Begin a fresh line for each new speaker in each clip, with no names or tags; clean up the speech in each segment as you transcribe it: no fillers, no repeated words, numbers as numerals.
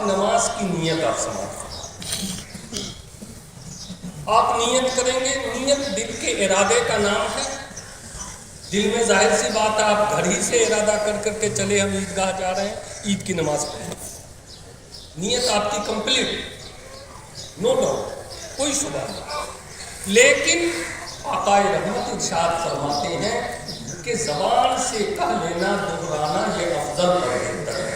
نماز کی نیت آپ سماعت آپ نیت کریں گے. نیت دل کے ارادے کا نام ہے. دل میں ظاہر سی بات ہے آپ گھر ہی سے ارادہ کر کے چلے ہم عیدگاہ جا رہے ہیں عید کی نماز پڑھیں. نیت آپ کی کمپلیٹ, نو ڈاؤٹ, کوئی شبہ نہیں. لیکن آقا رحمت ارشاد فرماتے ہیں کہ زبان سے کہہ لینا دہرانا یہ افضل اور بہتر ہے.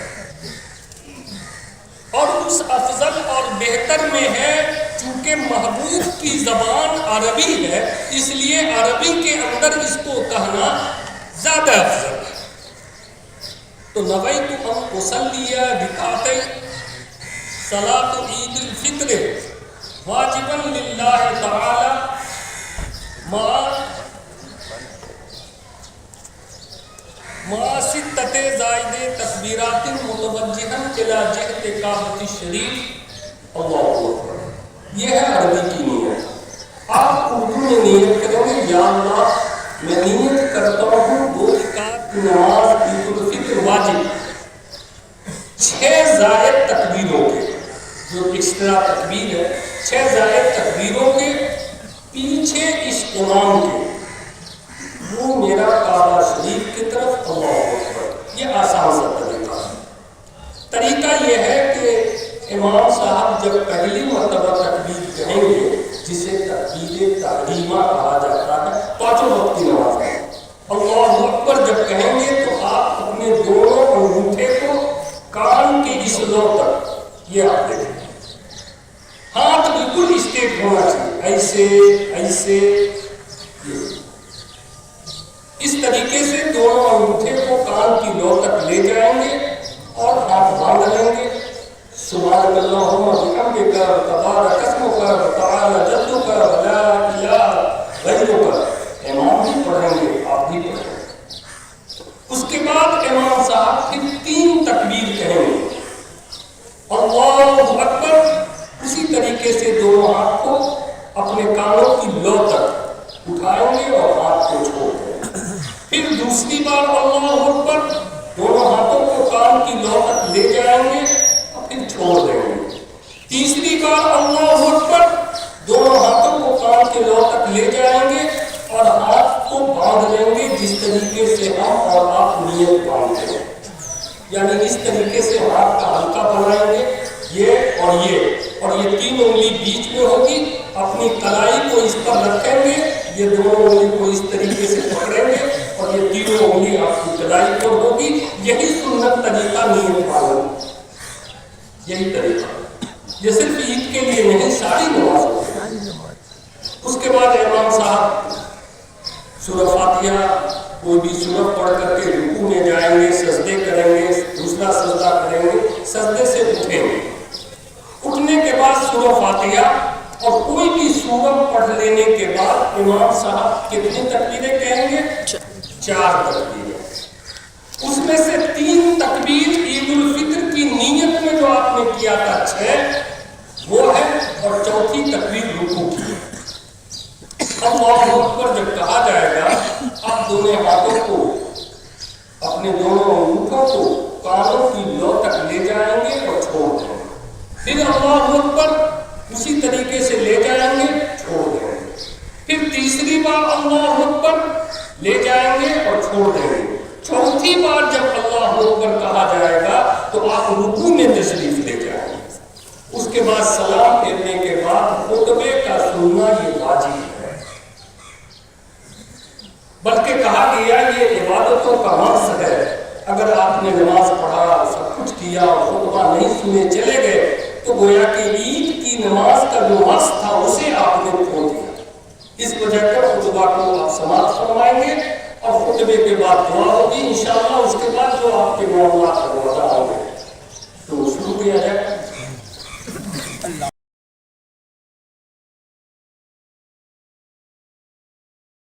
اور اس افضل اور بہتر میں ہے چونکہ محبوب کی زبان عربی ہے اس لیے عربی کے اندر اس کو کہنا زیادہ افضل ہے. تو نویت ان اصلی رکعتین صلاۃ عید الفطر واجبا للہ تعالی مع ستۃ زائد تکبیرات متوجہا الی جہت کعبۃ الشریف. اللہ اکبر. یہ ہے عربی کی نیت. آپ اردو میں نیت کریں گے یا اللہ میں نیت کرتا ہوں 2 رکعت نماز عید الفطر واجب 6 زائد تکبیروں کے, جو ایکسٹرا تکبیر ہے 6 زائد تکبیروں کے پیچھے اس امام کے وہ میرا کعبہ شریف کی طرف. اللہ اکبر. یہ آسان سا طریقہ ہے. طریقہ یہ ہے کہ امام صاحب جب پہلی مرتبہ تکبیر کہیں گے جسے تکبیر تحریمہ کہا جاتا ہے 5 وقت کی نماز ہے, اللہ اکبر جب کہیں گے تو آپ اپنے دونوں انگوٹھے کو کان کے اس لو تک یہ آپ دیکھیں ہاتھ بالکل اسٹیٹ ہونا چاہیے ایسے ایسے. اس طریقے سے دونوں انگوٹھے کو کان کی لو تک لے جائیں گے اور ہاتھ باندھ لیں گے. سبحان اللہم بحمدک تبارک اسمک وتعالی جدک ولا الہ غیرک. امام بھی پڑھیں گے آپ بھی پڑھیں گے. اس کے بعد امام صاحب پھر 3 تکبیر کہیں گے اللہ اکبر. اسی طریقے سے دونوں ہاتھ کو اپنے کانوں کی لو تک اٹھائیں گے اور ہاتھ کو چھوڑ دیں گے. پھر دوسری بار اللہ اکبر دونوں ہاتھوں کو کان کی لو تک لے جائیں گے اور پھر چھوڑ دیں گے. تیسری بار اللہ اکبر دونوں ہاتھوں کو کان کی لو تک لے جائیں گے اور ہاتھ کو باندھ لیں گے جس طریقے سے ہم اور آپ نیت باندھتے ہیں. یعنی اس طریقے سے ہاتھ کا ہلکا بنائیں گے یہ اور یہ 3 انگلی بیچ میں ہوگی. اپنی کلائی کو اس پر رکھیں گے, یہ دونوں انگلی کو اس طریقے سے پکڑیں گے اور یہ 3 انگلی آپ کی کلائی پر ہوگی. یہی سنت طریقہ نیت پالن, یہی طریقہ. یہ صرف عید کے لیے نہیں ساری نماز ہوتی. اس کے بعد امام صاحب سورہ فاتحہ کوئی بھی سورت پڑھ کر کے رکوع میں جائیں گے, سجدے کریں گے, دوسرا سجدہ کریں گے, سجدے سے اٹھیں گے. اٹھنے کے بعد سورہ فاتحہ اور کوئی بھی سورت پڑھ لینے کے بعد امام صاحب کتنی تکبیریں کہیں گے؟ 4 تکبیریں. اس میں سے 3 تکبیر عید الفطر کی نیت میں جو آپ نے کیا تھا 6 وہ ہے, اور چوتھی تکبیر رکوع کی. اللہ اکبر جب کہا جائے گا آپ دونوں ہاتھوں کو اپنے دونوں انگوٹھوں کو کانوں کی لو تک لے جائیں گے اور چھوڑ دیں گے. پھر اللہ اکبر اسی طریقے سے لے جائیں گے, چھوڑ دیں گے. پھر تیسری بار اللہ اکبر لے جائیں گے اور چھوڑ دیں گے. چوتھی بار جب اللہ اکبر کہا جائے گا تو آپ رکوع میں تشریف لے جائیں گے. اس کے بعد سلام پھیرنے کے بعد خطبے کا سننا یہ واجب ہے. بلکہ کہا گیا یہ عبادتوں کا مقصد ہے. اگر آپ نے نماز پڑھا, سب کچھ کیا اور خطبہ نہیں سنے چلے گئے تو گویا کہ عید کی نماز کا جو مقصد تھا اسے آپ نے کھو دیا. اس وجہ پر خطبہ کو آپ سماعت فرمائیں گے اور خطبے کے بعد دعا ہوگی انشاءاللہ. اس کے بعد جو آپ کے معاملات